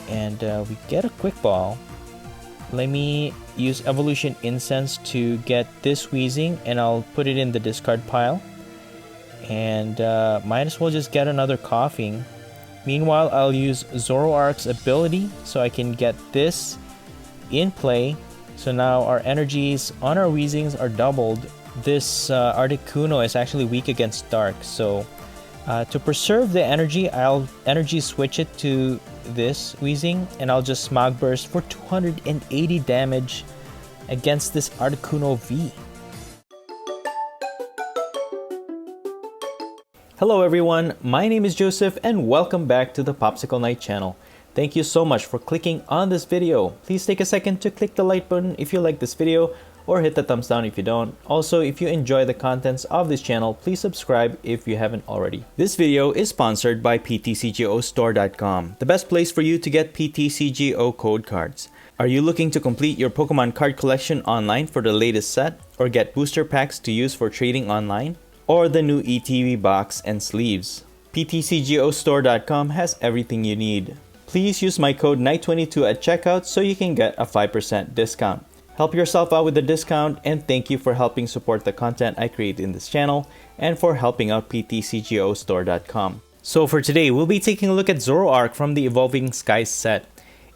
and we get a quick ball. Let me use Evolution Incense to get this Weezing, and I'll put it in the discard pile. And might as well just get another Coughing. Meanwhile, I'll use Zoroark's ability so I can get this in play. So now our energies on our Weezings are doubled. This Articuno is actually weak against Dark, so to preserve the energy, I'll energy switch it to this Weezing, and I'll just Smog Burst for 280 damage against this Articuno V. Hello everyone, my name is Joseph and welcome back to the POPSICLE KNIGHT channel. Thank you so much for clicking on this video. Please take a second to click the like button if you like this video, or hit the thumbs down if you don't. Also, if you enjoy the contents of this channel, please subscribe if you haven't already. This video is sponsored by PTCGO the best place for you to get PTCGO code cards. Are you looking to complete your Pokemon card collection online for the latest set, or get booster packs to use for trading online, or the new ETB box and sleeves? PTCGO has everything you need. Please use my code KNIGHT22 at checkout so you can get a 5% discount. Help yourself out with the discount, and thank you for helping support the content I create in this channel and for helping out PTCGO. So for today, we'll be taking a look at Zoroark from the Evolving Skies set.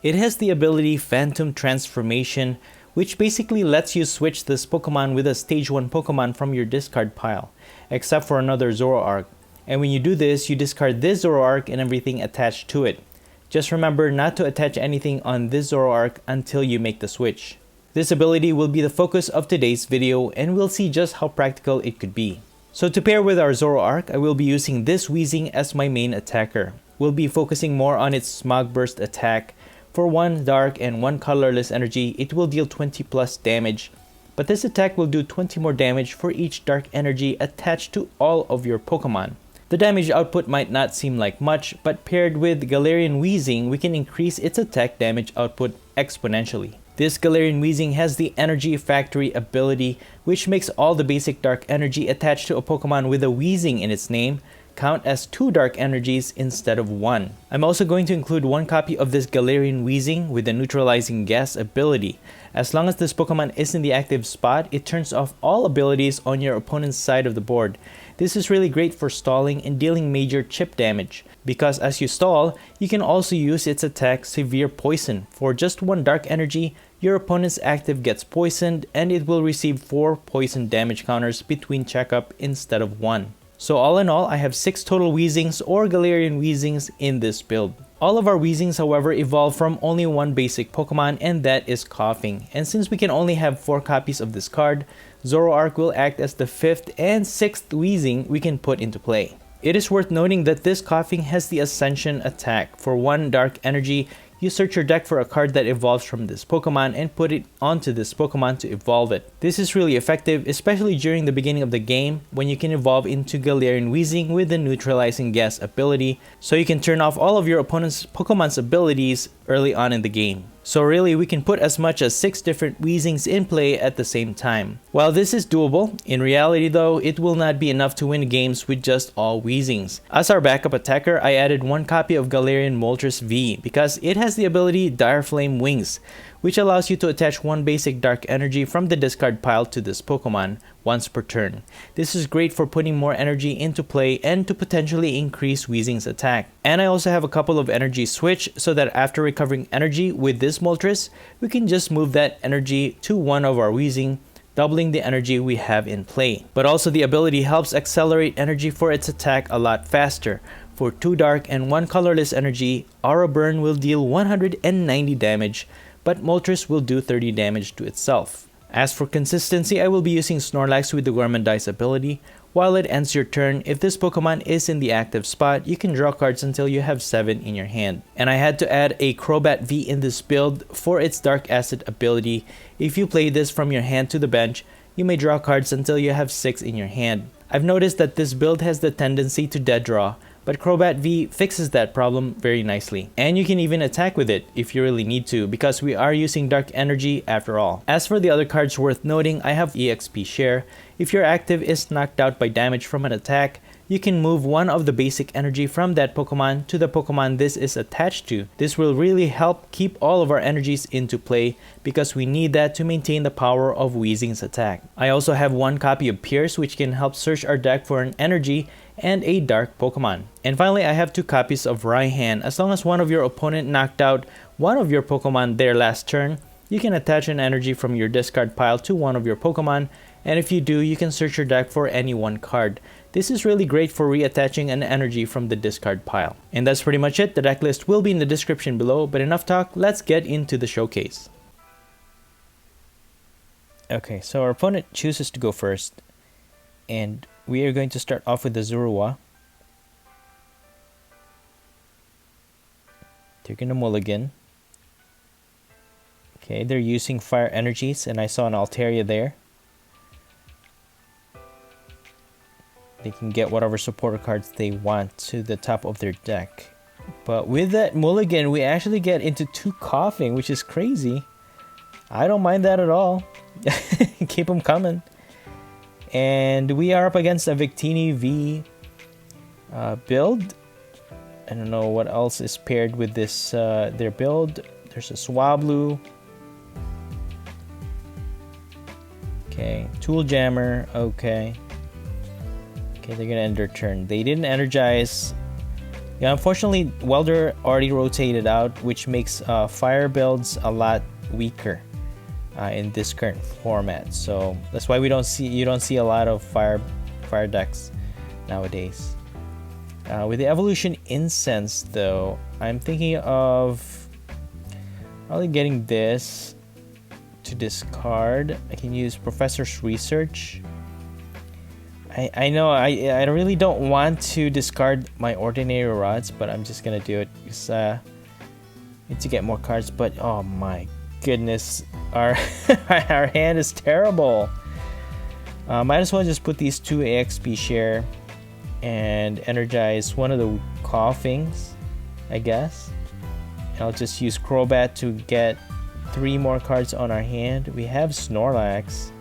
It has the ability Phantom Transformation, which basically lets you switch this Pokemon with a Stage 1 Pokemon from your discard pile, except for another Zoroark. And when you do this, you discard this Zoroark and everything attached to it. Just remember not to attach anything on this Zoroark until you make the switch. This ability will be the focus of today's video, and we'll see just how practical it could be. So to pair with our Zoroark, I will be using this Weezing as my main attacker. We'll be focusing more on its Smog Burst attack. For 1 dark and 1 colorless energy, it will deal 20 plus damage. But this attack will do 20 more damage for each dark energy attached to all of your Pokemon. The damage output might not seem like much, but paired with Galarian Weezing, we can increase its attack damage output exponentially. This Galarian Weezing has the Energy Factory ability, which makes all the basic dark energy attached to a Pokemon with a Weezing in its name count as 2 dark energies instead of 1. I'm also going to include 1 copy of this Galarian Weezing with the Neutralizing Gas ability. As long as this Pokemon is in the active spot, it turns off all abilities on your opponent's side of the board. This is really great for stalling and dealing major chip damage, because as you stall, you can also use its attack Severe Poison. For just 1 dark energy, your opponent's active gets poisoned, and it will receive 4 poison damage counters between checkup instead of 1. So all in all, I have 6 total Weezings or Galarian Weezings in this build. All of our Weezings, however, evolve from only 1 basic Pokemon, and that is Coughing. And since we can only have 4 copies of this card, Zoroark will act as the 5th and 6th Weezing we can put into play. It is worth noting that this Coughing has the Ascension attack. For 1 dark energy, you search your deck for a card that evolves from this Pokemon and put it onto this Pokemon to evolve it. This is really effective, especially during the beginning of the game when you can evolve into Galarian Weezing with the Neutralizing Gas ability, so you can turn off all of your opponent's Pokemon's abilities early on in the game. So really, we can put as much as 6 different Weezings in play at the same time. While this is doable, in reality though, it will not be enough to win games with just all Weezings. As our backup attacker, I added 1 copy of Galarian Moltres V because it has the ability Dire Flame Wings, which allows you to attach 1 basic dark energy from the discard pile to this Pokemon once per turn. This is great for putting more energy into play and to potentially increase Weezing's attack. And I also have a couple of energy switch so that after recovering energy with this Moltres, we can just move that energy to 1 of our Weezing, doubling the energy we have in play. But also the ability helps accelerate energy for its attack a lot faster. For 2 dark and 1 colorless energy, Aura Burn will deal 190 damage, but Moltres will do 30 damage to itself. As for consistency, I will be using Snorlax with the Gourmandize ability. While it ends your turn, if this Pokemon is in the active spot, you can draw cards until you have 7 in your hand. And I had to add a Crobat V in this build for its Dark Acid ability. If you play this from your hand to the bench, you may draw cards until you have 6 in your hand. I've noticed that this build has the tendency to dead draw, but Crobat V fixes that problem very nicely. And you can even attack with it if you really need to, because we are using Dark Energy after all. As for the other cards worth noting, I have EXP Share. If your active is knocked out by damage from an attack, you can move one of the basic energy from that Pokemon to the Pokemon this is attached to. This will really help keep all of our energies into play because we need that to maintain the power of Weezing's attack. I also have one copy of Pierce, which can help search our deck for an energy and a dark Pokemon. And finally, I have two copies of Raihan. As long as one of your opponent knocked out one of your Pokemon their last turn, you can attach an energy from your discard pile to one of your Pokemon, and if you do, you can search your deck for any one card. This is really great for reattaching an energy from the discard pile. And that's pretty much it. The deck list will be in the description below, but enough talk, let's get into the showcase. Okay, so our opponent chooses to go first, and we are going to start off with the Zoroark. Taking a mulligan. Okay, they're using fire energies, and I saw an Altaria there. They can get whatever supporter cards they want to the top of their deck. But with that mulligan, we actually get into 2 coughing, which is crazy. I don't mind that at all. Keep them coming. And we are up against a Victini V build. I don't know what else is paired with this their build. There's a Swablu. Okay, Tool Jammer. Okay. Okay, they're gonna end their turn. They didn't energize. Yeah, unfortunately, Welder already rotated out, which makes fire builds a lot weaker in this current format. So that's why you don't see a lot of fire decks nowadays. With the evolution incense, though, I'm thinking of probably getting this to discard. I can use Professor's Research. I know I really don't want to discard my ordinary rods, but I'm just gonna do it because I need to get more cards. But oh my goodness, our our hand is terrible. Might as well just put these 2 AXP share and energize one of the coughings, I guess. And I'll just use Crobat to get 3 more cards on our hand. We have Snorlax.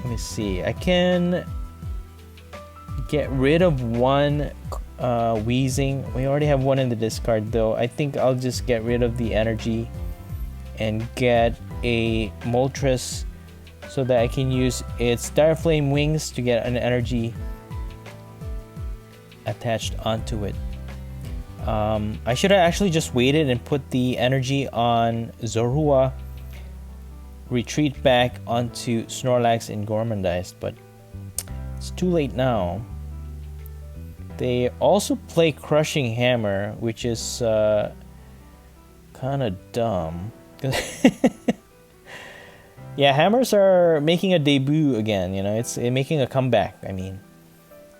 Let me see. I can get rid of one Weezing. We already have one in the discard, though. I think I'll just get rid of the energy and get a Moltres so that I can use its Dire Flame wings to get an energy attached onto it. I should have actually just waited and put the energy on Zoroark, retreat back onto Snorlax and Gormandized, but it's too late now. They also play Crushing Hammer, which is kind of dumb. Yeah, hammers are making a debut again. You know, it's making a comeback. I mean,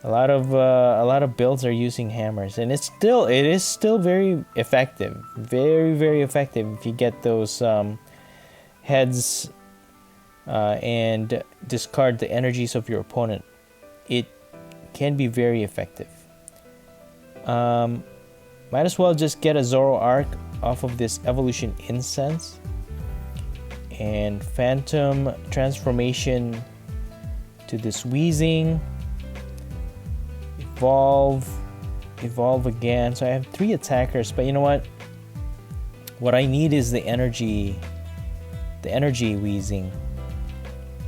a lot of builds are using hammers, and it is still very effective, very effective if you get those heads and discard the energies of your opponent. It can be very effective. Might as well just get a Zoroark off of this evolution incense and phantom transformation to this Weezing. Evolve again. So I have 3 attackers, but you know what I need is the energy Weezing.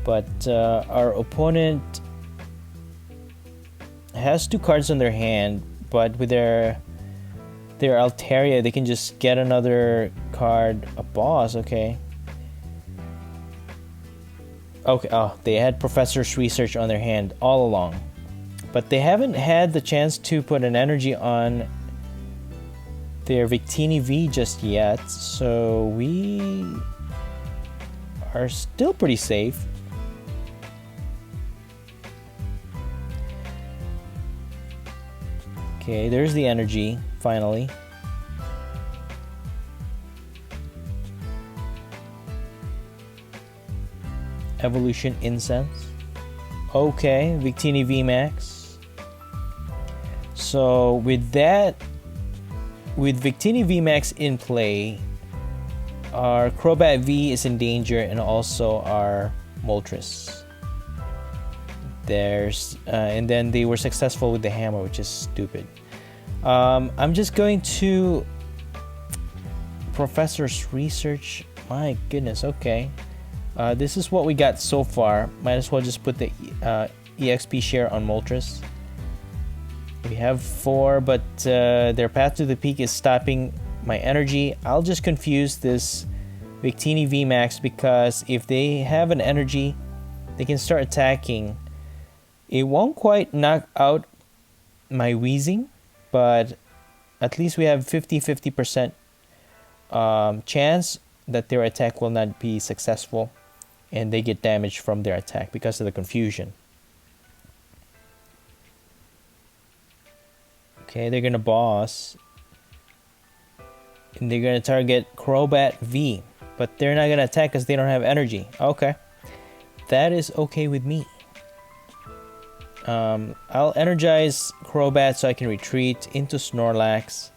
But our opponent has 2 cards on their hand, but with their Altaria they can just get another card, a boss. Okay, oh, they had Professor's Research on their hand all along, but they haven't had the chance to put an energy on their Victini V just yet, so we are still pretty safe. Okay, there's the energy, finally. Evolution Incense. Okay, Victini VMAX. So with Victini VMAX in play, our Crobat V is in danger, and also our Moltres. There's and then they were successful with the hammer, which is stupid. I'm just going to Professor's research. My goodness. Okay, this is what we got so far. Might as well just put the EXP share on Moltres. We have 4, but their path to the peak is stopping my energy. I'll just confuse this Victini VMAX, because if they have an energy, they can start attacking. It won't quite knock out my Weezing, but at least we have 50% chance that their attack will not be successful and they get damage from their attack because of the confusion. Okay, they're gonna boss and they're gonna target Crobat V, but they're not gonna attack because they don't have energy. Okay, that is okay with me. I'll energize Crobat so I can retreat into Snorlax.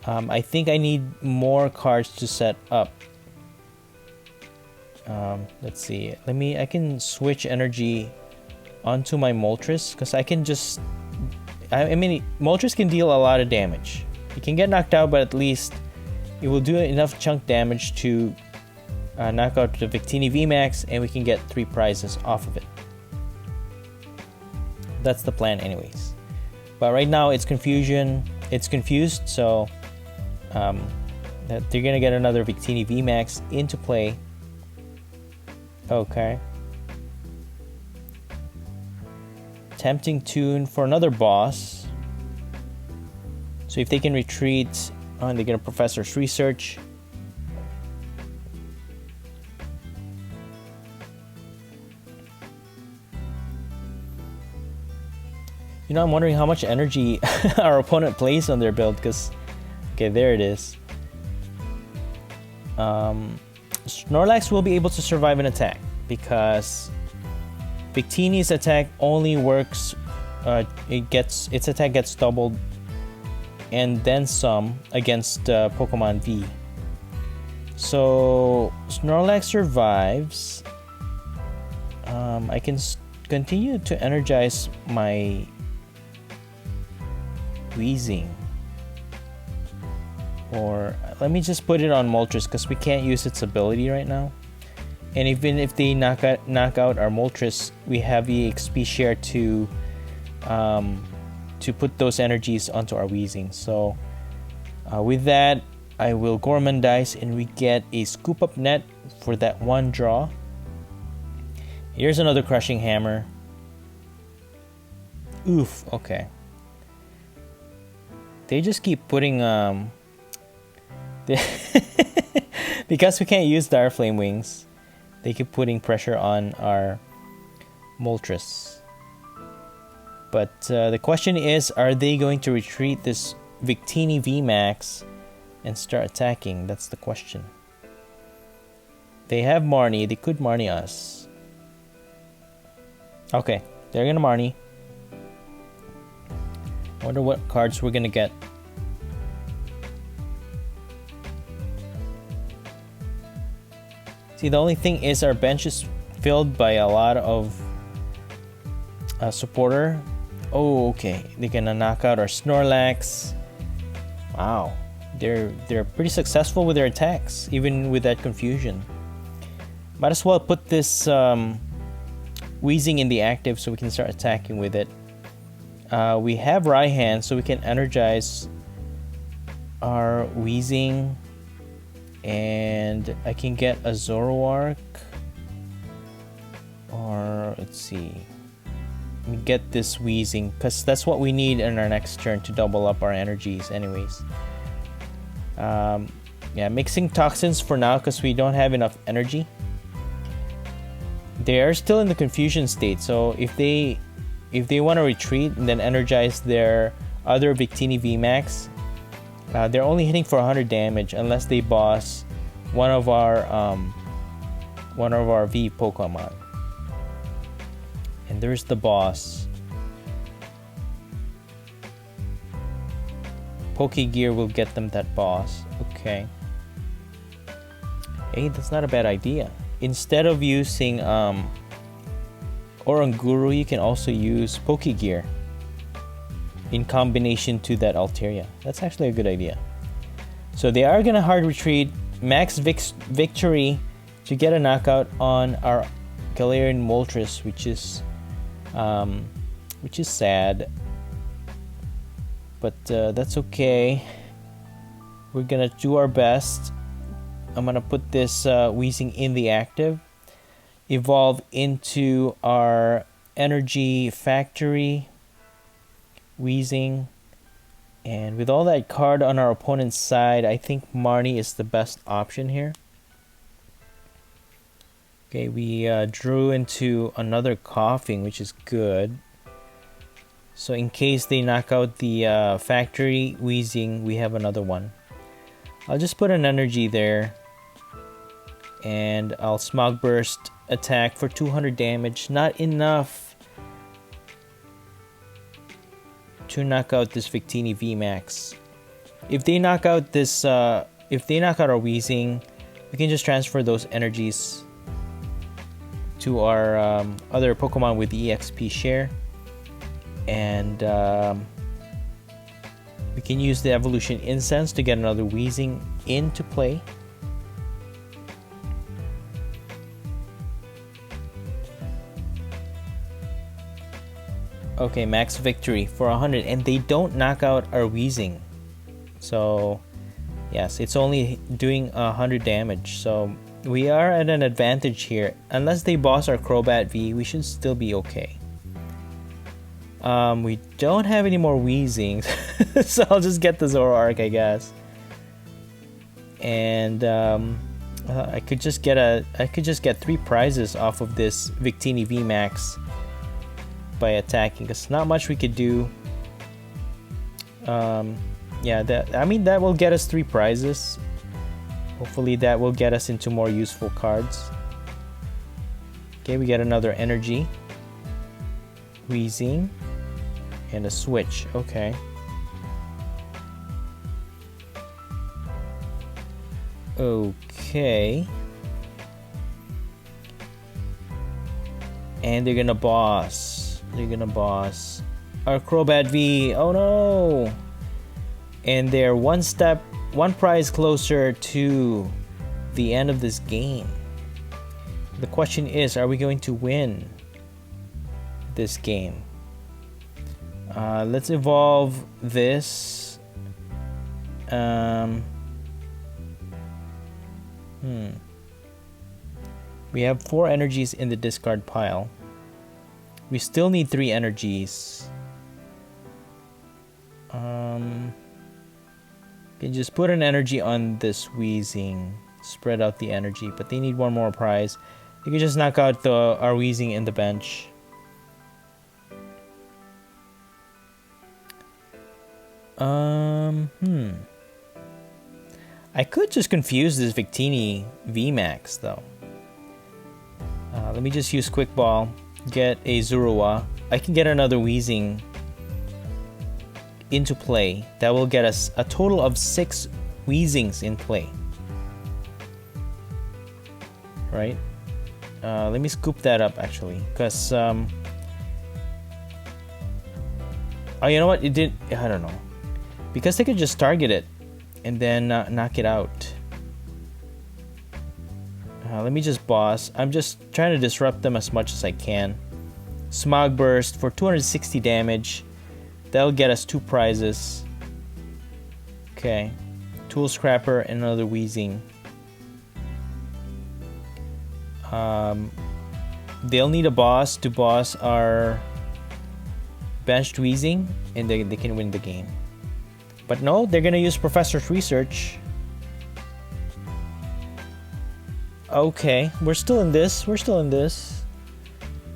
I think I need more cards to set up. Let's see. I can switch energy onto my Moltres, because I can just... I mean, Moltres can deal a lot of damage. It can get knocked out, but at least it will do enough chunk damage to knock out the Victini VMAX, and we can get 3 prizes off of it. That's the plan anyways. But right now it's confusion. It's confused, so they're gonna get another Victini VMAX into play. Okay. Tempting tune for another boss. So if they can retreat, they're gonna Professor's research. You know, I'm wondering how much energy our opponent plays on their build, because... Okay, there it is. Snorlax will be able to survive an attack, because Victini's attack only works... its attack gets doubled and then some against Pokemon V. So, Snorlax survives. I can continue to energize my Weezing, or let me just put it on Moltres, because we can't use its ability right now. And even if they knock out our Moltres, we have the XP share to put those energies onto our Weezing. So with that, I will Gormandize and we get a Scoop Up Net for that 1 draw. Here's another Crushing Hammer. Oof, okay. They just keep putting because we can't use Dire Flame Wings, they keep putting pressure on our Moltres. But the question is, are they going to retreat this Victini VMAX and start attacking? That's the question. They have Marnie. They could Marnie us. Okay, they're gonna Marnie. I wonder what cards we're gonna get. See, the only thing is our bench is filled by a lot of supporter. Oh, okay. They're gonna knock out our Snorlax. Wow, they're pretty successful with their attacks, even with that confusion. Might as well put this Weezing in the active so we can start attacking with it. We have Raihan, so we can energize our Weezing, and I can get a Zoroark, or let's see, let me get this Weezing, because that's what we need in our next turn to double up our energies anyways. Yeah, mixing toxins for now because we don't have enough energy. They are still in the confusion state, so if they want to retreat and then energize their other Victini VMAX, they're only hitting for 100 damage unless they boss one of our V Pokemon. And there's the boss. Pokegear will get them that boss. Okay. Hey, that's not a bad idea. Instead of using or on Guru, you can also use Pokegear in combination to that Altaria. That's actually a good idea. So they are gonna hard retreat, max victory to get a knockout on our Galarian Moltres, which is sad, but that's okay. We're gonna do our best. I'm gonna put this Weezing in the active, evolve into our Energy Factory Weezing, and with all that card on our opponent's side, I think Marnie is the best option here. Okay, we drew into another Coughing, which is good. So in case they knock out the Factory Weezing, we have another one. I'll just put an energy there, and I'll Smog Burst attack for 200 damage. Not enough to knock out this Victini VMAX. If they knock out this, if they knock out our Weezing, we can just transfer those energies to our other Pokemon with the EXP share, and we can use the Evolution Incense to get another Weezing into play. Okay, max victory for 100, and they don't knock out our Weezing. So, yes, it's only doing 100 damage. So, we are at an advantage here. Unless they boss our Crobat V, we should still be okay. We don't have any more Weezings, so I'll just get the Zoroark, I guess. And I could just get 3 prizes off of this Victini VMAX by attacking, because not much we could do. Yeah, that will get us 3 prizes. Hopefully that will get us into more useful cards. Okay, we get another energy, Weezing, and a switch. Okay. Okay. And they're gonna boss. They're gonna boss our Crobat V. Oh no! And they're one prize closer to the end of this game. The question is, are we going to win this game? Let's evolve this. We have 4 energies in the discard pile. We still need 3 energies. Can just put an energy on this Weezing, spread out the energy, but they need 1 more prize. They can just knock out our Weezing in the bench. I could just confuse this Victini VMAX though. Let me just use Quick Ball, get a Zoroark. I can get another Weezing into play. That will get us a total of 6 Weezings in play. Right? Let me scoop that up actually, because oh, you know what? It did. I don't know, because they could just target it and then knock it out. Let me just boss. I'm just trying to disrupt them as much as I can. Smog Burst for 260 damage. That'll get us 2 prizes. Okay. Tool Scrapper and another Weezing. They'll need a boss to boss our benched Weezing, and they can win the game. But no, they're gonna use Professor's Research. Okay, we're still in this.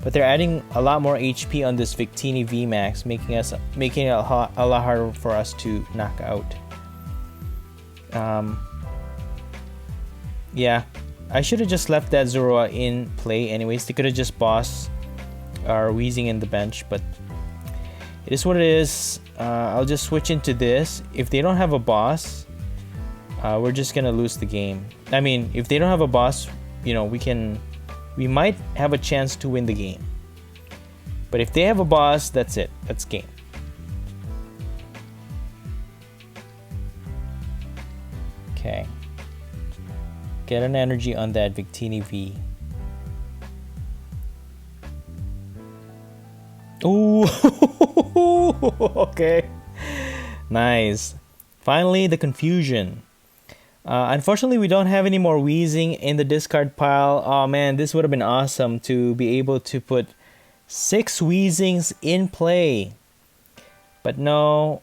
But they're adding a lot more HP on this Victini VMAX, making it a lot harder for us to knock out. Yeah, I should have just left that Zoroark in play anyways. They could have just bossed our Weezing in the bench, but it is what it is. I'll just switch into this. If they don't have a boss, we're just gonna lose the game. I mean, if they don't have a boss, you know, we might have a chance to win the game. But if they have a boss, that's it. That's game. Okay. Get an energy on that Victini V. Ooh. Okay. Nice. Finally, the confusion. Unfortunately, we don't have any more Weezing in the discard pile. Oh man, this would have been awesome to be able to put 6 Weezings in play. But no.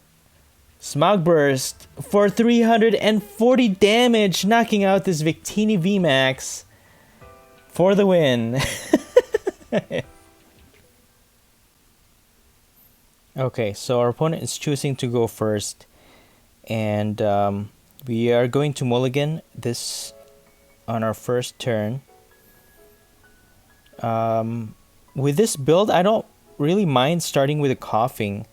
Smog Burst for 340 damage, knocking out this Victini VMAX for the win. Okay, so our opponent is choosing to go first. And we are going to mulligan this on our first turn. With this build, I don't really mind starting with a coughing.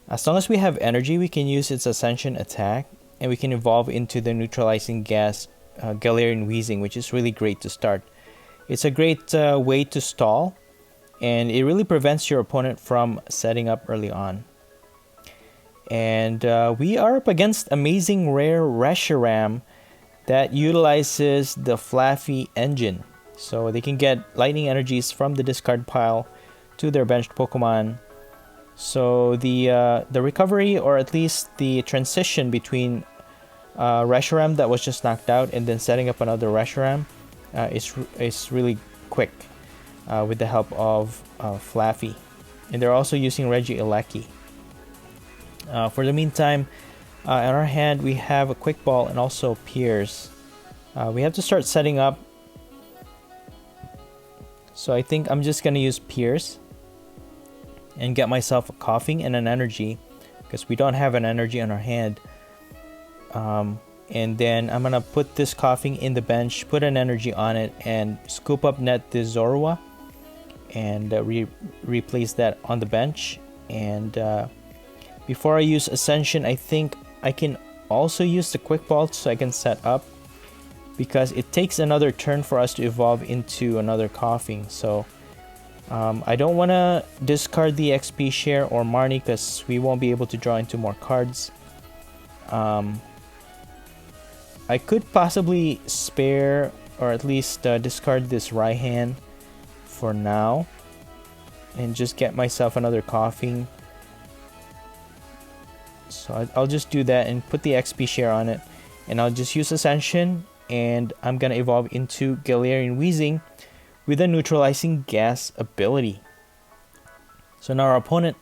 As long as we have energy, we can use its Ascension attack, and we can evolve into the neutralizing gas Galarian Weezing, which is really great to start. It's a great way to stall, and it really prevents your opponent from setting up early on. And we are up against amazing rare Reshiram that utilizes the Flaafy engine. So they can get lightning energies from the discard pile to their benched Pokemon. So the recovery, or at least the transition between Reshiram that was just knocked out and then setting up another Reshiram is really quick with the help of Flaafy. And they're also using Regieleki. For the meantime, in our hand we have a Quick Ball and also Pierce. We have to start setting up. So I think I'm just gonna use Pierce and get myself a coughing and an energy, because we don't have an energy on our hand. And then I'm gonna put this coughing in the bench, put an energy on it, and scoop up net the Zoroark and replace that on the bench. And before I use Ascension, I think I can also use the Quick Ball so I can set up, because it takes another turn for us to evolve into another coughing. So I don't want to discard the XP share or Marnie, because we won't be able to draw into more cards. I could possibly spare, or at least discard this Raihan for now and just get myself another coughing. So I'll just do that and put the XP share on it, and I'll just use Ascension, and I'm gonna evolve into Galarian Weezing with a neutralizing gas ability. So now our opponent,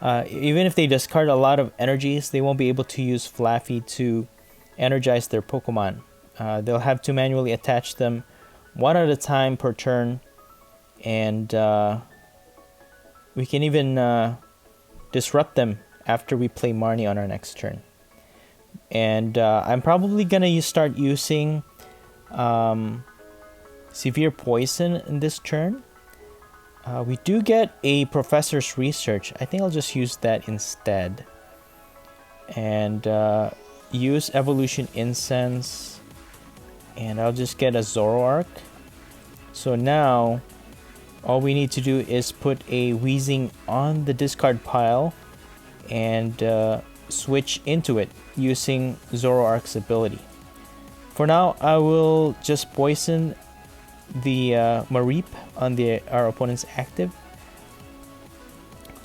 even if they discard a lot of energies, they won't be able to use Flaafy to energize their Pokemon. They'll have to manually attach them one at a time per turn, and we can even disrupt them after we play Marnie on our next turn. And I'm probably gonna start using Severe Poison in this turn. We do get a Professor's Research. I think I'll just use that instead. And use Evolution Incense. And I'll just get a Zoroark. So now, all we need to do is put a Weezing on the discard pile and switch into it using Zoroark's ability. For now, I will just poison the Mareep on our opponent's active.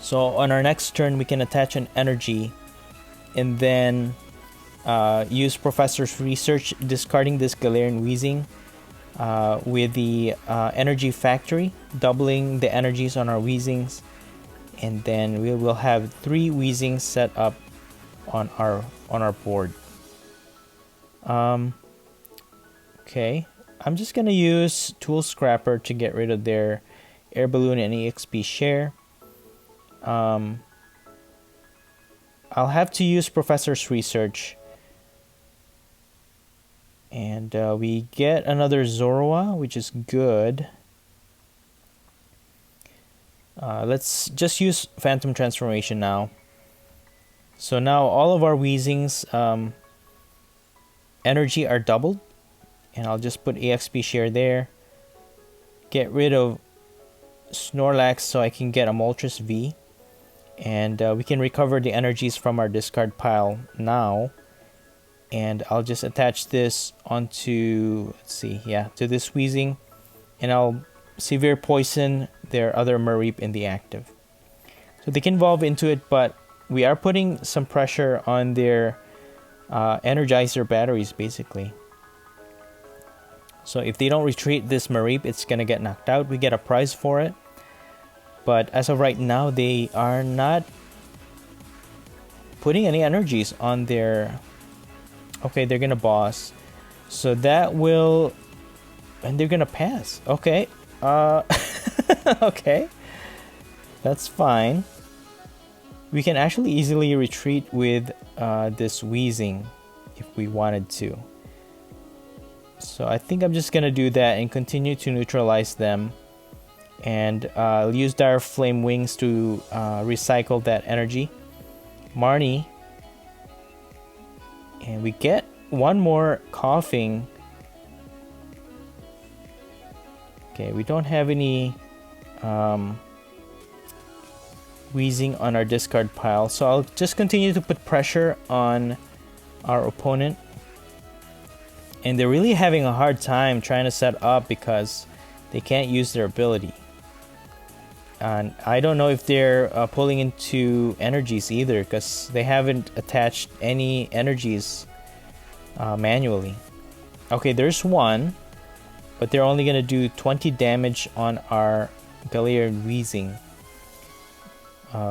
So on our next turn, we can attach an energy and then use Professor's Research, discarding this Galarian Weezing with the Energy Factory, doubling the energies on our Weezings, and then we will have 3 Weezings set up on our board. Okay, I'm just gonna use Tool Scrapper to get rid of their Air Balloon and EXP share. I'll have to use Professor's Research. And we get another Zoroark, which is good. Let's just use Phantom Transformation now. So now all of our Weezings energy are doubled. And I'll just put EXP share there. Get rid of Snorlax so I can get a Moltres V. And we can recover the energies from our discard pile now. And I'll just attach this onto, let's see, yeah, to this Weezing. And I'll severe poison their other Mareep in the active. So they can evolve into it, but we are putting some pressure on their Energizer batteries, basically. So if they don't retreat this Mareep, it's going to get knocked out. We get a prize for it. But as of right now, they are not putting any energies on their... Okay, they're going to boss. So that will... And they're going to pass. Okay. Okay. That's fine. We can actually easily retreat with this Weezing if we wanted to. So I think I'm just going to do that and continue to neutralize them. And I'll use Dire Flame Wings to recycle that energy. Marnie. And we get one more coughing. Okay, we don't have any Weezing on our discard pile. So I'll just continue to put pressure on our opponent. And they're really having a hard time trying to set up because they can't use their ability. And I don't know if they're pulling into energies either, because they haven't attached any energies manually. Okay, there's one, but they're only going to do 20 damage on our Galarian Weezing.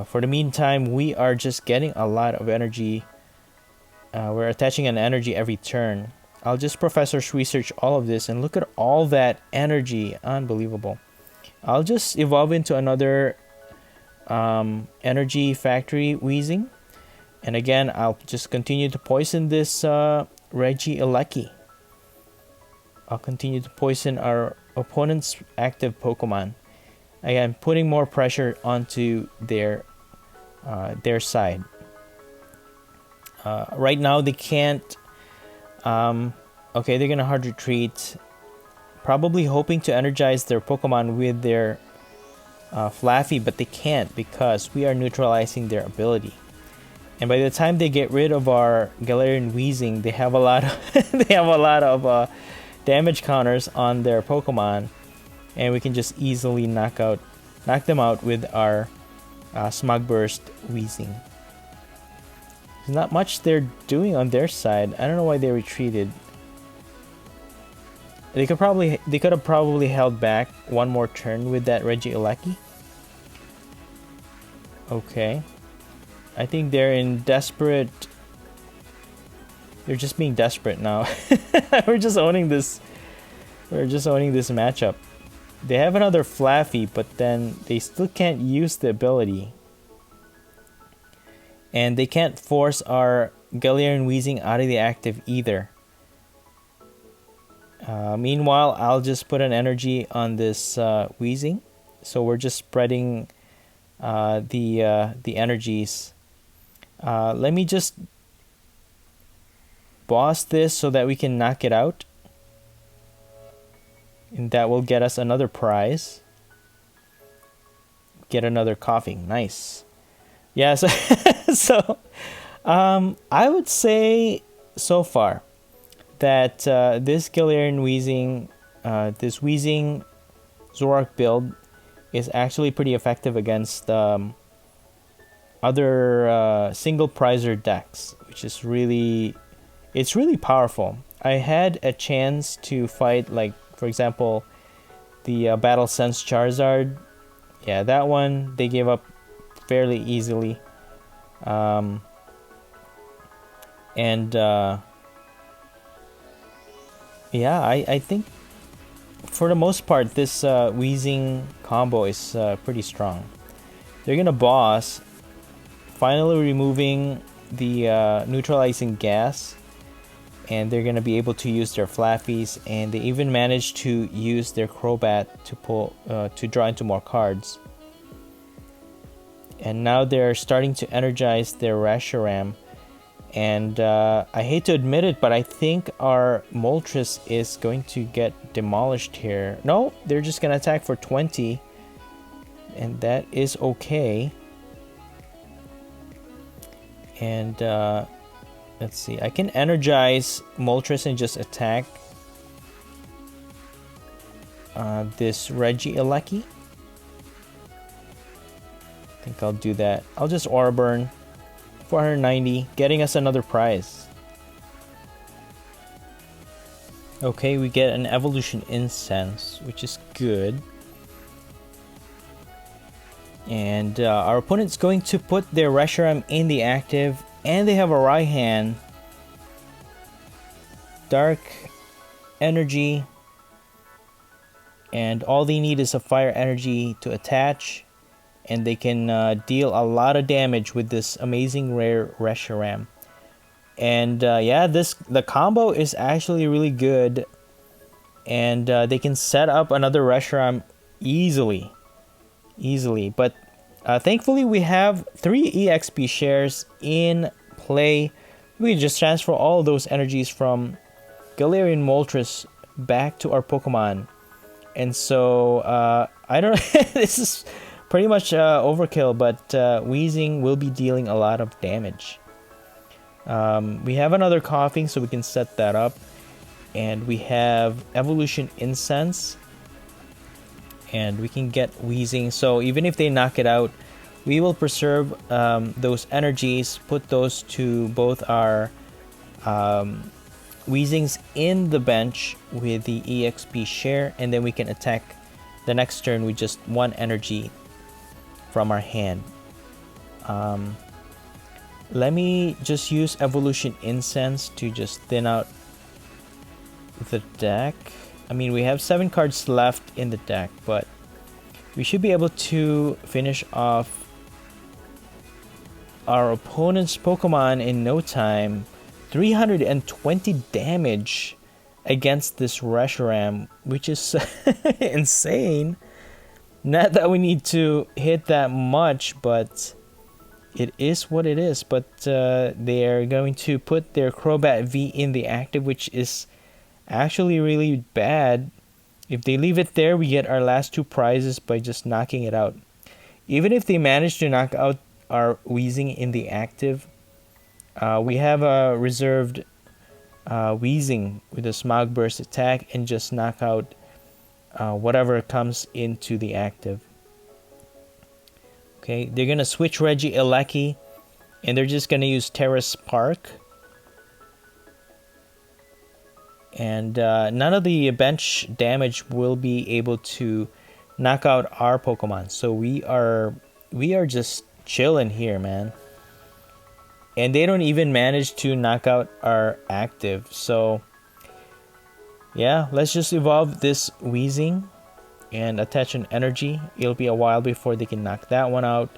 For the meantime, we are just getting a lot of energy. We're attaching an energy every turn. I'll just Professor's Research all of this, and look at all that energy. Unbelievable. I'll just evolve into another energy factory Weezing. And again, I'll just continue to poison this Regieleki. I'll continue to poison our opponent's active Pokemon. Again, putting more pressure onto their side. Right now, they can't... okay, they're gonna hard retreat. Probably hoping to energize their Pokemon with their Flaafy, but they can't because we are neutralizing their ability. And by the time they get rid of our Galarian Weezing, they have a lot of damage counters on their Pokemon, and we can just easily knock them out with our Smog Burst Weezing. There's not much they're doing on their side. I don't know why they retreated. They could have probably held back one more turn with that Regieleki. Okay. I think they're in desperate... They're just being desperate now. We're just owning this matchup. They have another Flaafy, but then they still can't use the ability. And they can't force our Galarian Weezing out of the active either. Meanwhile, I'll just put an energy on this Weezing. So we're just spreading the energies. Let me just boss this so that we can knock it out. And that will get us another prize. Get another coughing. Nice. Yeah, so I would say so far that this Galarian Weezing, this Weezing Zoroark build is actually pretty effective against other single prizer decks, which is really powerful. I had a chance to fight, like, for example, the Battle Sense Charizard. Yeah, that one they gave up fairly easily. Yeah, I think for the most part this Weezing combo is pretty strong. They're gonna boss, finally removing the neutralizing gas, and they're gonna be able to use their Flaffies, and they even managed to use their Crobat to draw into more cards. And now they're starting to energize their Reshiram. And I hate to admit it, but I think our Moltres is going to get demolished here. No, they're just going to attack for 20. and that is okay. And let's see, I can energize Moltres and just attack this Regieleki. I think I'll do that. I'll just Aura Burn. 490, getting us another prize. Okay, we get an Evolution Incense, which is good. And our opponent's going to put their Reshiram in the active, and they have a Raihan. Dark Energy, and all they need is a Fire Energy to attach, and they can deal a lot of damage with this amazing rare Reshiram. And yeah, the combo is actually really good, and they can set up another Reshiram easily. But thankfully we have 3 EXP shares in play. We can just transfer all those energies from Galarian Moltres back to our Pokemon. And so I don't this is pretty much overkill, but Weezing will be dealing a lot of damage. We have another Coughing, so we can set that up. And we have Evolution Incense, and we can get Weezing. So even if they knock it out, we will preserve those energies, put those to both our Weezings in the bench with the EXP share, and then we can attack the next turn with just 1 energy from our hand. Let me just use Evolution Incense to just thin out the deck. I mean, we have 7 cards left in the deck, but we should be able to finish off our opponent's Pokemon in no time. 320 damage against this Reshiram, which is insane. Not that we need to hit that much, but it is what it is. But they are going to put their Crobat V in the active, which is actually really bad. If they leave it there, we get our last 2 prizes by just knocking it out. Even if they manage to knock out our Weezing in the active, we have a reserved Weezing with a Smog Burst attack and just knock out whatever comes into the active. Okay, they're gonna switch Regieleki, and they're just gonna use Terra Spark. And none of the bench damage will be able to knock out our Pokemon. So we are just chilling here, man. And they don't even manage to knock out our active. So yeah, let's just evolve this Weezing and attach an energy. It'll be a while before they can knock that one out.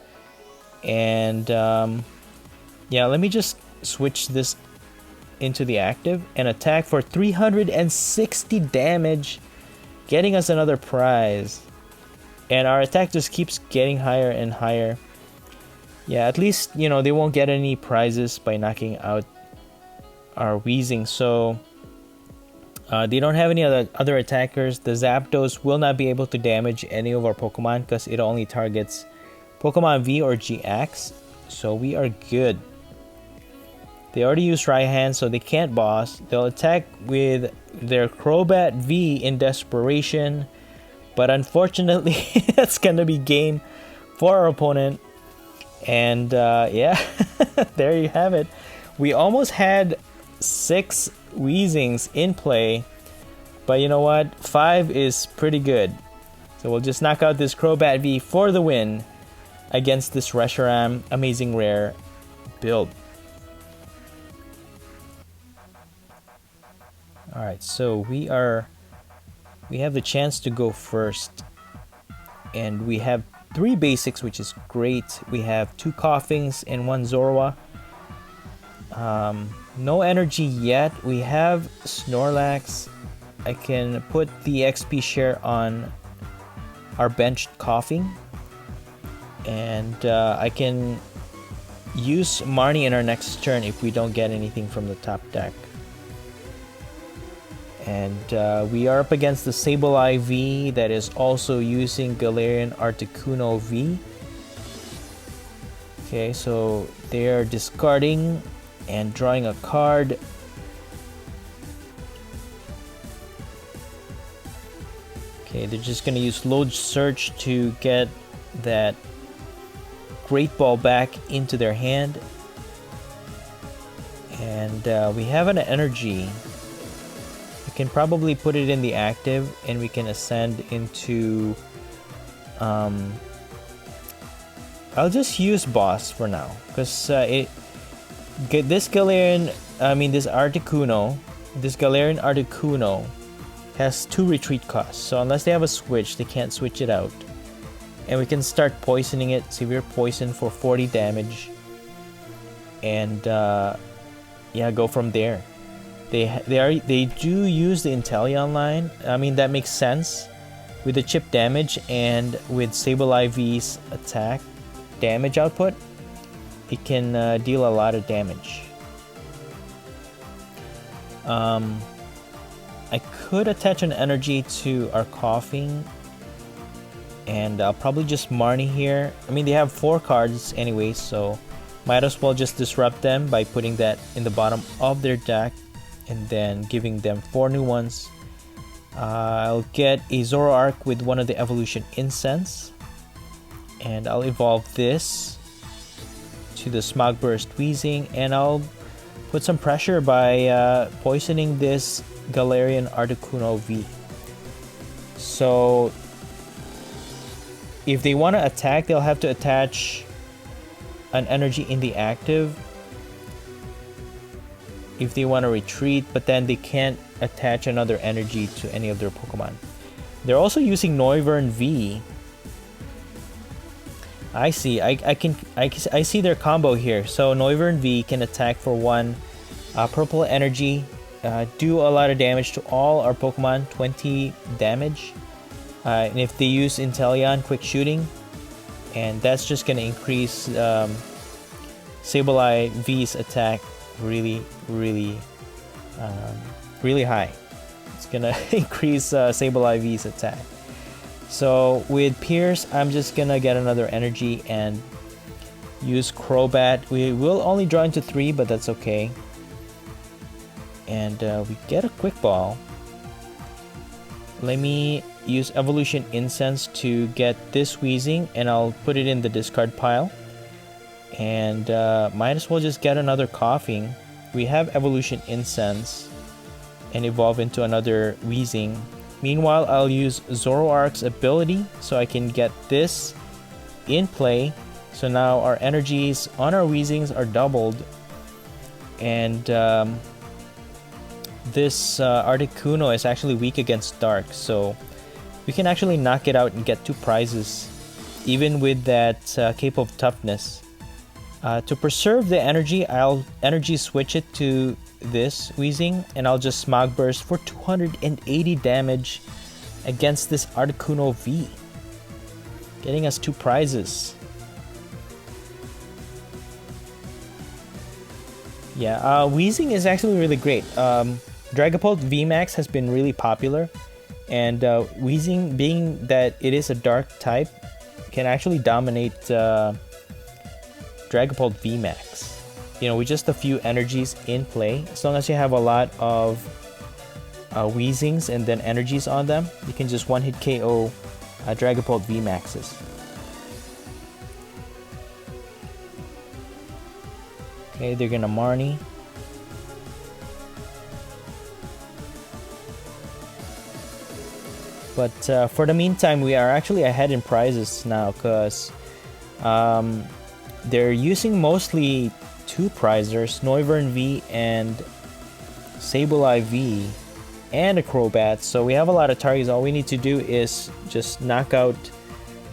And yeah, let me just switch this into the active and attack for 360 damage, getting us another prize. And our attack just keeps getting higher and higher. Yeah, at least, you know, they won't get any prizes by knocking out our Weezing. So they don't have any other attackers. The Zapdos will not be able to damage any of our Pokemon because it only targets Pokemon V or GX. So we are good. They already used Raihan, so they can't boss. They'll attack with their Crobat V in desperation. But unfortunately, that's gonna be game for our opponent. And yeah, there you have it. We almost had 6 Weezings in play, but you know what? 5 is pretty good. So we'll just knock out this Crobat V for the win against this Reshiram amazing rare build. Alright, so we have the chance to go first, and we have 3 basics, which is great. We have 2 Coughings and 1 Zoroark. No energy yet. We have Snorlax. I can put the XP share on our benched Coughing, and I can use Marnie in our next turn if we don't get anything from the top deck. And we are up against the Sableye V that is also using Galarian Articuno V. Okay, so they are discarding and drawing a card. Okay, they're just gonna use Load Search to get that Great Ball back into their hand. And we have an energy. We can probably put it in the active and we can ascend into... I'll just use Boss for now, because this Galarian Articuno has 2 retreat costs, so unless they have a switch, they can't switch it out. And we can start poisoning it, Severe Poison for 40 damage, and yeah, go from there. They do use the Inteleon line. I mean, that makes sense with the chip damage and with Sableye V's attack damage output. It can deal a lot of damage. I could attach an energy to our Coughing, and I'll probably just Marnie here. I mean, they have 4 cards anyway, so might as well just disrupt them by putting that in the bottom of their deck and then giving them 4 new ones. I'll get a Zoroark with one of the Evolution Incense, and I'll evolve this to the Smog Burst Weezing, and I'll put some pressure by poisoning this Galarian Articuno V. So if they want to attack, they'll have to attach an energy in the active. If they want to retreat, but then they can't attach another energy to any of their Pokemon. They're also using Noivern V. I see. I see their combo here. So Noivern V can attack for 1 purple energy, do a lot of damage to all our Pokemon, 20 damage. And if they use Inteleon Quick Shooting, and that's just gonna increase Sableye V's attack really high. It's gonna increase Sableye V's attack. So with Pierce, I'm just gonna get another energy and use Crobat. We will only draw into 3, but that's okay. And we get a Quick Ball. Let me use Evolution Incense to get this Weezing, and I'll put it in the discard pile. And might as well just get another Coughing. We have Evolution Incense and evolve into another Weezing. Meanwhile, I'll use Zoroark's ability so I can get this in play. So now our energies on our Weezings are doubled. And this Articuno is actually weak against Dark. So we can actually knock it out and get 2 prizes, even with that Cape of Toughness. To preserve the energy, I'll energy switch it to this Weezing, and I'll just Smog Burst for 280 damage against this Articuno V, getting us 2 prizes. Yeah, Weezing is actually really great. Dragapult VMAX has been really popular, and Weezing, being that it is a dark type, can actually dominate Dragapult VMAX. You know, with just a few energies in play, as long as you have a lot of Weezings and then energies on them, you can just one-hit KO Dragapult VMAXs. Okay, they're gonna Marnie. But for the meantime, we are actually ahead in prizes now, because they're using mostly 2 prizers, Noivern V and Sableye V, and a Crobat. So we have a lot of targets. All we need to do is just knock out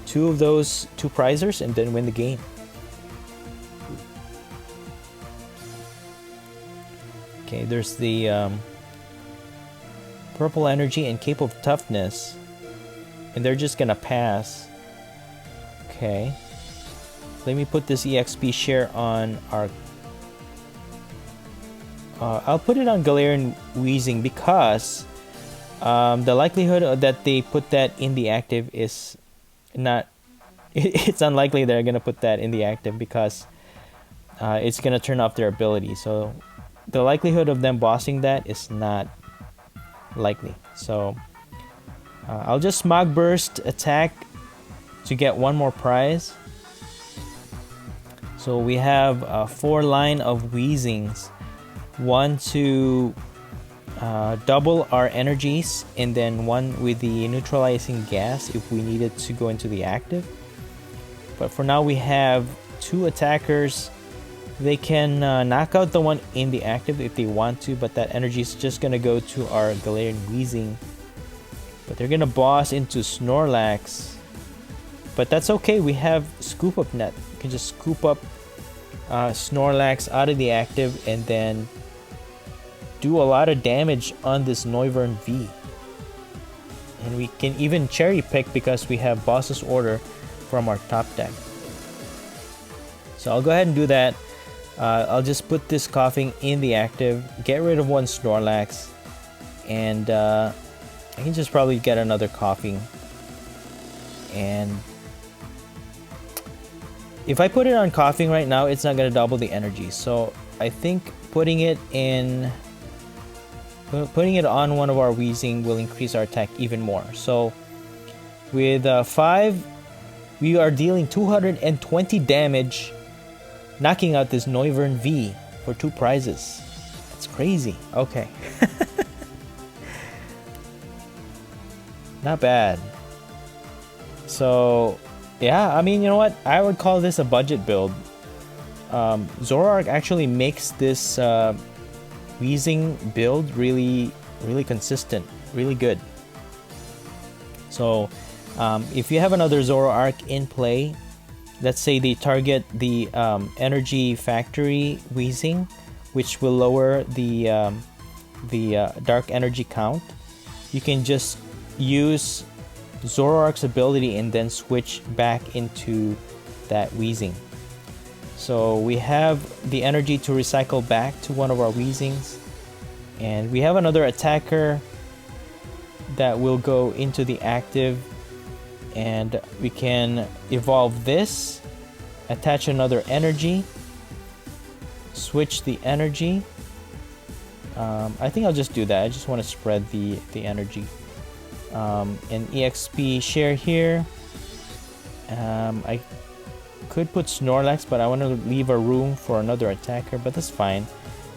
2 of those 2 prizers and then win the game. Okay, there's the Purple Energy and Cape of Toughness, and they're just gonna pass. Okay, let me put this EXP share on our I'll put it on Galarian Weezing, because The likelihood that they put that in the active is not. It's unlikely they're gonna put that in the active because it's gonna turn off their ability. So the likelihood of them bossing that is not likely. So I'll just Smog Burst attack to get one more prize. So we have 4 line of Weezings, 1 to double our energies, and then 1 with the neutralizing gas if we needed to go into the active. But for now we have 2 attackers. They can knock out the one in the active if they want to, but that energy is just gonna go to our Galarian Weezing. But they're gonna boss into Snorlax. But that's okay, we have Scoop Up Net. You can just scoop up Snorlax out of the active and then do a lot of damage on this Noivern V. And we can even cherry pick because we have Boss's Order from our top deck. So I'll go ahead and do that. I'll just put this Coughing in the active, get rid of 1 Snorlax, and I can just probably get another Coughing. And if I put it on Coughing right now, it's not going to double the energy. So I think putting it on one of our Weezing will increase our attack even more. So with 5, we are dealing 220 damage, knocking out this Noivern V for 2 prizes. That's crazy. Okay. Not bad. So yeah, I mean, you know what? I would call this a budget build. Zoroark actually makes this Weezing build really consistent, really good. So if you have another Zoroark in play, let's say they target the Energy Factory Weezing, which will lower the Dark Energy count, you can just use Zoroark's ability and then switch back into that Weezing. So we have the energy to recycle back to one of our Weezings, and we have another attacker that will go into the active, and we can evolve this, attach another energy, switch the energy. I think I'll just do that. I just want to spread the energy. An EXP share here. I could put Snorlax, but I want to leave a room for another attacker, but that's fine.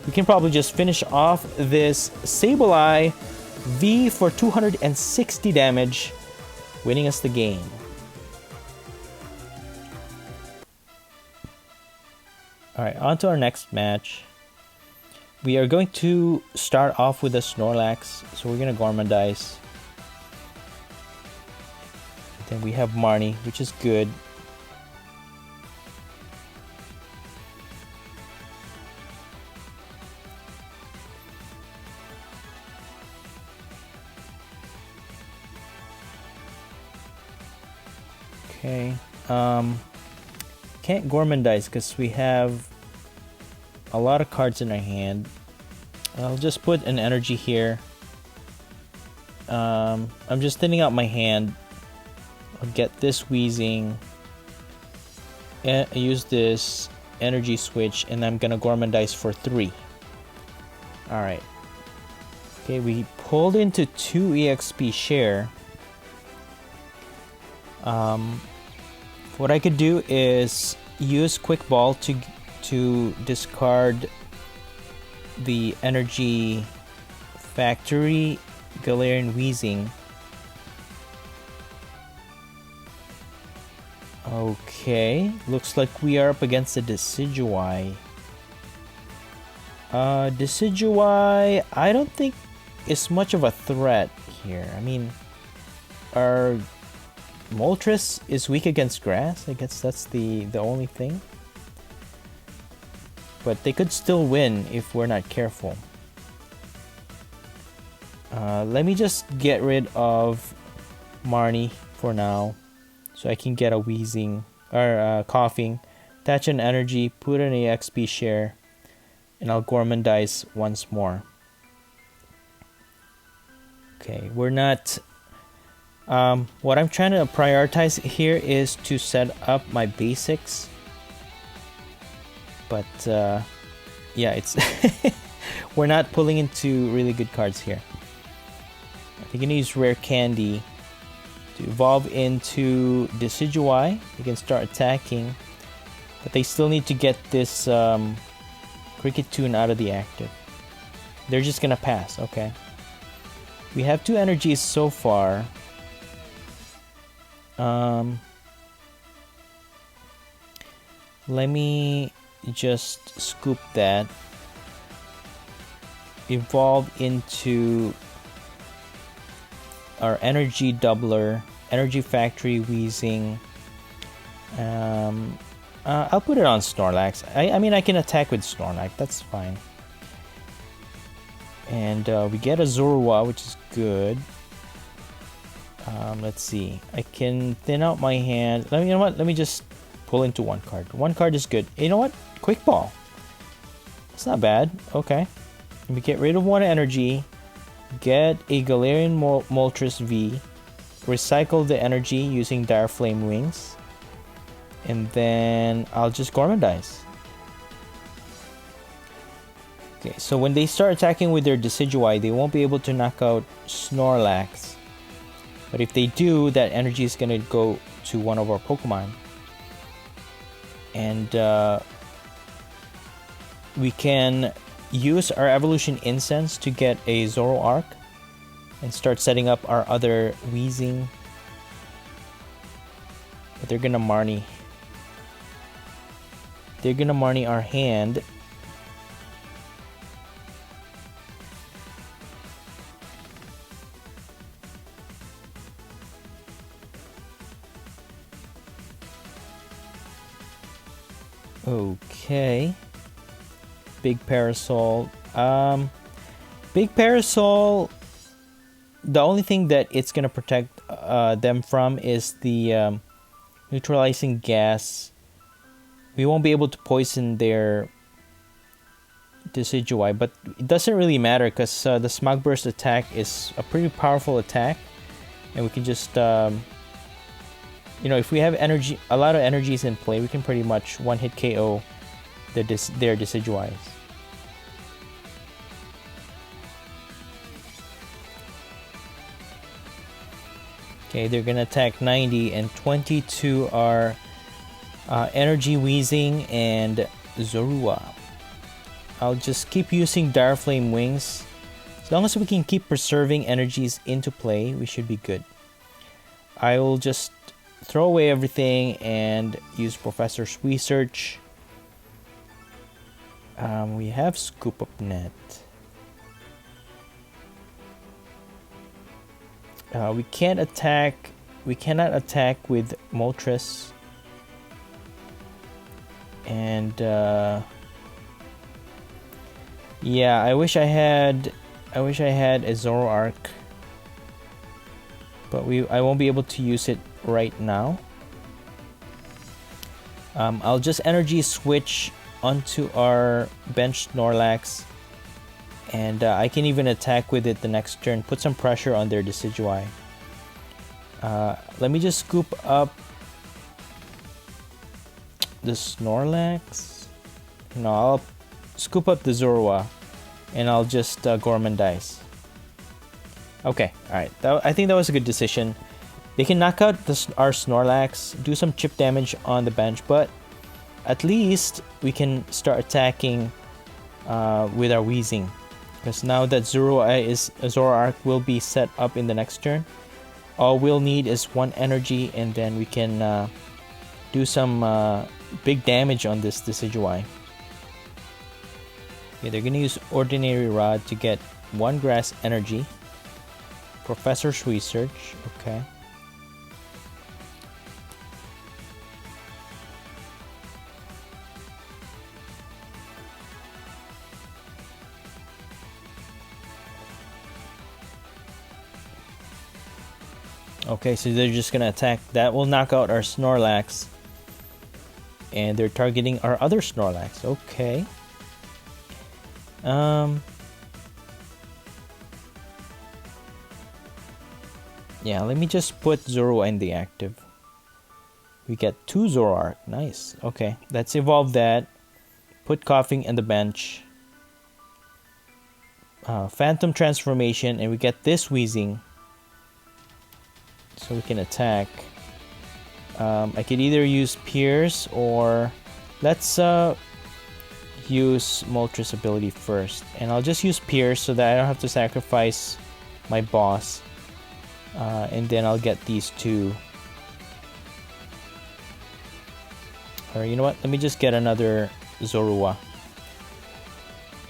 We can probably just finish off this Sableye V for 260 damage, winning us the game. Alright, on to our next match. We are going to start off with a Snorlax, so we're going to Gormandize. Then we have Marnie, which is good. Okay, can't Gormandize because we have a lot of cards in our hand. I'll just put an energy here. I'm just thinning out my hand. I'll get this Weezing, and use this energy switch, and I'm gonna Gormandize for 3. Alright. Okay, we pulled into 2 EXP share. What I could do is use Quick Ball to discard the Energy Factory Galarian Weezing. Okay, looks like we are up against the Decidueye. Decidueye, I don't think is much of a threat here. I mean, our Moltres is weak against grass. I guess that's the only thing. But they could still win if we're not careful. Let me just get rid of Marnie for now, so I can get a Weezing or Coughing, attach an energy, put an EXP share, and I'll Gormandize once more. Okay, Okay, we're not... what I'm trying to prioritize here is to set up my basics. But, yeah, it's... we're not pulling into really good cards here. I think you can use Rare Candy to evolve into Decidueye. They can start attacking. But they still need to get this Cricket Tune out of the active. They're just gonna pass, okay. We have 2 energies so far. Let me just scoop that. Evolve into our energy doubler, energy factory, Weezing. I'll put it on Snorlax. I mean, I can attack with Snorlax, that's fine. And we get a Zoroark, which is good. Let's see. I can thin out my hand. You know what? Let me just pull into 1 card. 1 card is good. You know what? Quick Ball. It's not bad. Okay. Let me get rid of 1 energy. Get a Galarian Moltres V. Recycle the energy using Dire Flame Wings. And then I'll just Gormandize. Okay, so when they start attacking with their Decidueye, they won't be able to knock out Snorlax. But if they do, that energy is going to go to one of our Pokemon. And we can use our Evolution Incense to get a Zoroark and start setting up our other Weezing. But they're going to Marnie. They're going to Marnie our hand. Okay. Big Parasol. Big Parasol, the only thing that it's gonna protect them from is the neutralizing gas. We won't be able to poison their Decidueye, but it doesn't really matter because the Smog Burst attack is a pretty powerful attack, and we can just you know, if we have energy, a lot of energies in play, we can pretty much one-hit KO their Decidueyes. Okay, they're gonna attack 90 and 22 are Energy Weezing and Zoroark. I'll just keep using Dire Flame Wings. As long as we can keep preserving energies into play, we should be good. I will just throw away everything and use Professor's Research. We have Scoop Up Net. We can't attack. We cannot attack with Moltres. And yeah, I wish I had a Zoroark, but I won't be able to use it right now. I'll just energy switch onto our bench Snorlax, and I can even attack with it the next turn, put some pressure on their Decidueye. Let me just scoop up the Snorlax. No, I'll scoop up the Zoroark, and I'll just Gormandize. Okay, alright. I think that was a good decision. They can knock out our Snorlax, do some chip damage on the bench, but at least we can start attacking with our Weezing. Because now that Zoroark will be set up in the next turn, all we'll need is 1 energy, and then we can do some big damage on this Decidueye. Okay, they're gonna use Ordinary Rod to get 1 grass energy. Professor's Research, okay. Okay, so they're just gonna attack. That will knock out our Snorlax. And they're targeting our other Snorlax. Okay. Yeah, let me just put Zoroark in the active. We get 2 Zoroark. Nice. Okay, let's evolve that. Put Coughing in the bench. Phantom transformation, and we get this Weezing. So we can attack. I could either use Pierce or let's use Moltres ability first. And I'll just use Pierce so that I don't have to sacrifice my boss. And then I'll get these 2. Or you know what? Let me just get another Zoroark.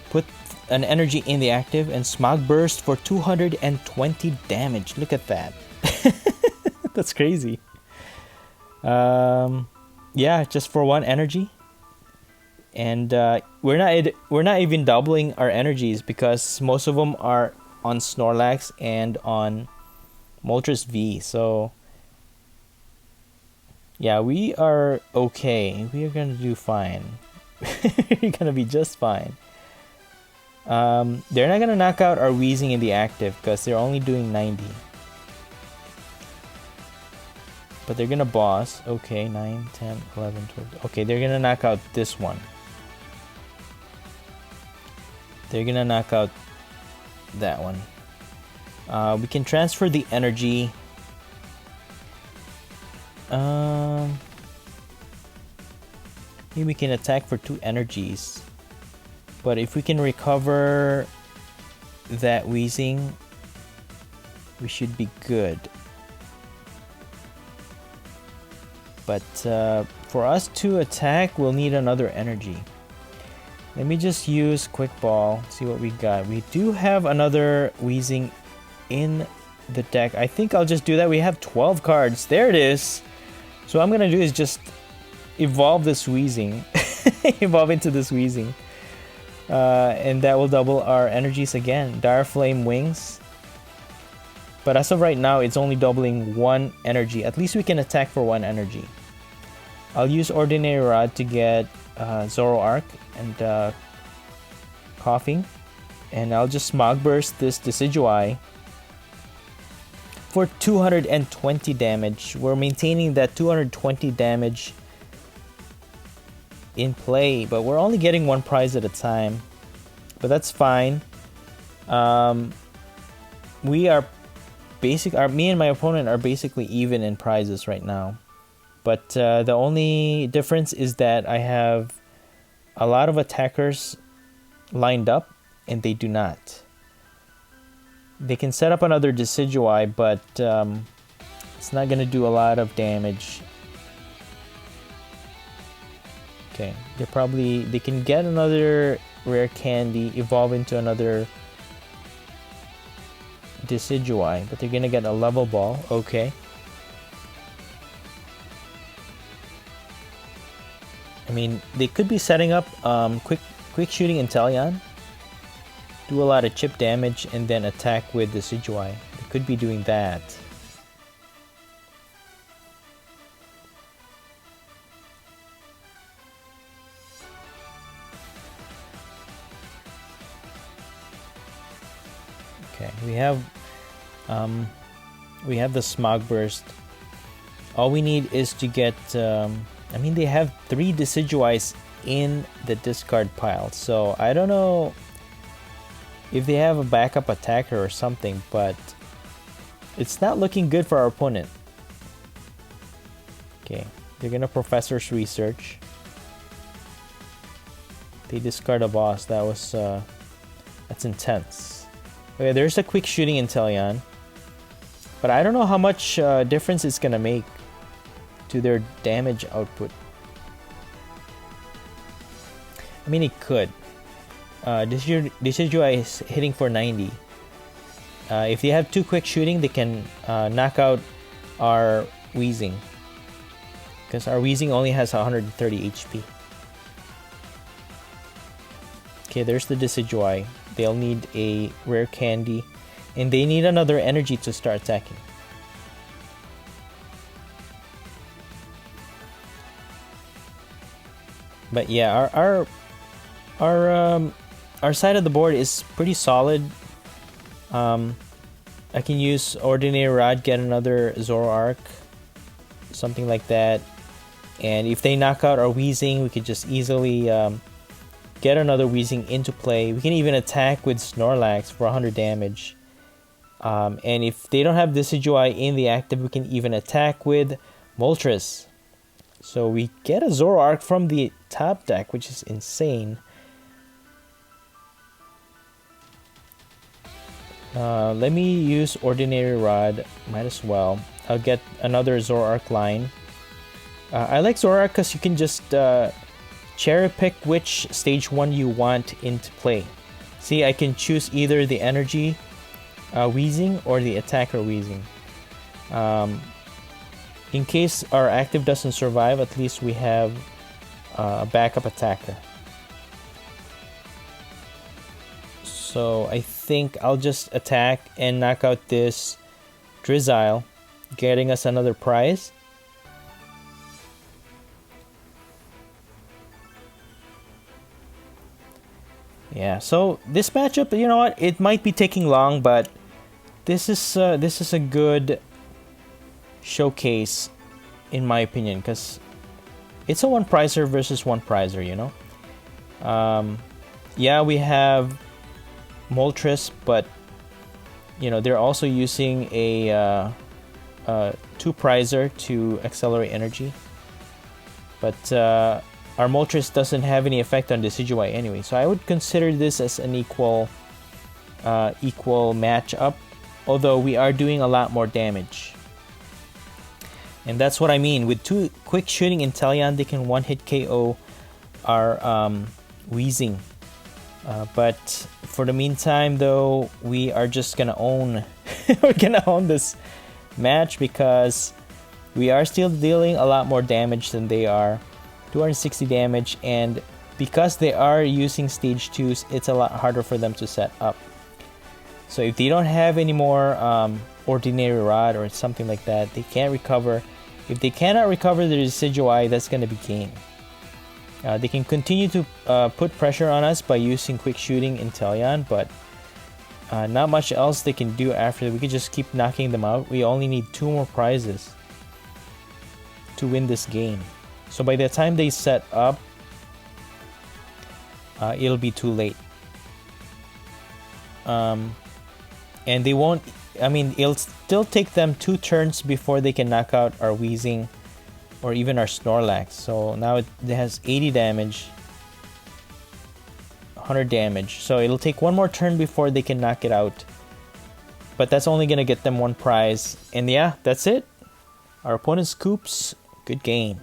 Put an energy in the active and Smog Burst for 220 damage. Look at that. That's crazy. Yeah, just for 1 energy. And we're not even doubling our energies because most of them are on Snorlax and on Moltres V. So yeah, we are okay. We are gonna do fine. We're gonna be just fine. They're not gonna knock out our Weezing in the active because they're only doing 90. But they're gonna boss. Okay, 9, 10, 11, 12. Okay, they're gonna knock out this one. They're gonna knock out that one. We can transfer the energy. Maybe we can attack for 2 energies. But if we can recover that Weezing, we should be good. But for us to attack, we'll need another energy. Let me just use Quick Ball, see what we got. We do have another Weezing in the deck. I think I'll just do that. We have 12 cards. There it is. So what I'm going to do is just evolve this Weezing. Evolve into this Weezing. And that will double our energies again. Dire Flame Wings. But as of right now, it's only doubling 1 energy. At least we can attack for 1 energy. I'll use Ordinary Rod to get Zoroark and Coughing. And I'll just Smog Burst this Decidueye for 220 damage. We're maintaining that 220 damage in play, but we're only getting 1 prize at a time. But that's fine. Me and my opponent are basically even in prizes right now. But the only difference is that I have a lot of attackers lined up and they do not. They can set up another Decidueye, but it's not going to do a lot of damage. Okay, they can get another rare candy, evolve into another Decidueye, but they're gonna get a level ball. Okay. I mean, they could be setting up quick shooting Inteleon, do a lot of chip damage, and then attack with Decidueye. They could be doing that. Okay, we have the Smog Burst. All we need is to get I mean, they have 3 Decidueyes in the discard pile, so I don't know if they have a backup attacker or something, but it's not looking good for our opponent. Okay, they're gonna Professor's Research. They discard a boss. That was that's intense. Okay, there's a quick shooting Inteleon, but I don't know how much difference it's gonna make to their damage output. I mean, it could. Decidueye is hitting for 90. If they have 2 quick shooting, they can knock out our Weezing, because our Weezing only has 130 HP. Okay, there's the Decidueye. They'll need a rare candy, and they need another energy to start attacking. But yeah, our side of the board is pretty solid. I can use Ordinary Rod, get another Zoroark, something like that. And if they knock out our Weezing, we could just easily get another Weezing into play. We can even attack with Snorlax for 100 damage. And if they don't have Decidueye in the active, we can even attack with Moltres. So we get a Zoroark from the top deck, which is insane. Let me use Ordinary Rod, might as well. I'll get another Zoroark line. I like Zoroark because you can just cherry pick which stage 1 you want into play. See, I can choose either the energy Weezing or the attacker Weezing. In case our active doesn't survive, at least we have a backup attacker. So I think I'll just attack and knock out this Drizzile, getting us another prize. Yeah, so this matchup, you know what, it might be taking long, but this is a good showcase in my opinion, because it's a one prizer versus one prizer, you know. Yeah, we have Moltres, but you know, they're also using a 2 prizer to accelerate energy, but our Moltres doesn't have any effect on Decidueye anyway, so I would consider this as an equal matchup, although we are doing a lot more damage. And that's what I mean. With 2 quick shooting Inteleon, they can one-hit KO our Weezing. But for the meantime, though, we are just gonna own we're gonna own this match because we are still dealing a lot more damage than they are. 260 damage, and because they are using stage 2s, it's a lot harder for them to set up. So if they don't have any more Ordinary Rod or something like that, they can't recover. If they cannot recover the Decidueye, that's going to be game. They can continue to put pressure on us by using quick shooting Inteleon, but not much else they can do after that. We can just keep knocking them out. We only need 2 more prizes to win this game. So by the time they set up, it'll be too late. And they won't, I mean, it'll still take them 2 turns before they can knock out our Weezing or even our Snorlax. So now it has 80 damage, 100 damage. So it'll take 1 more turn before they can knock it out. But that's only going to get them 1 prize. And yeah, that's it. Our opponent scoops. Good game.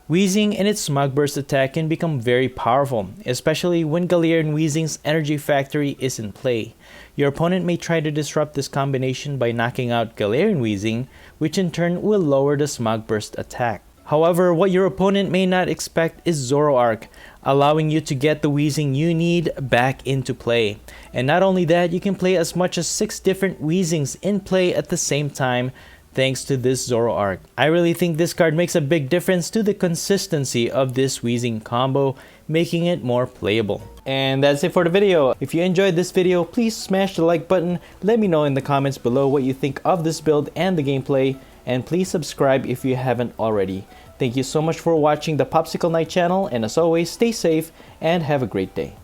Weezing and its Smog Burst attack can become very powerful, especially when Galarian Weezing's Energy Factory is in play. Your opponent may try to disrupt this combination by knocking out Galarian Weezing, which in turn will lower the Smog Burst attack. However, what your opponent may not expect is Zoroark, allowing you to get the Weezing you need back into play. And not only that, you can play as much as 6 different Weezings in play at the same time, thanks to this Zoroark. I really think this card makes a big difference to the consistency of this Weezing combo, making it more playable. And that's it for the video. If you enjoyed this video, please smash the like button. Let me know in the comments below what you think of this build and the gameplay, and please subscribe if you haven't already. Thank you so much for watching the Popsicle Knight channel, and as always, stay safe and have a great day.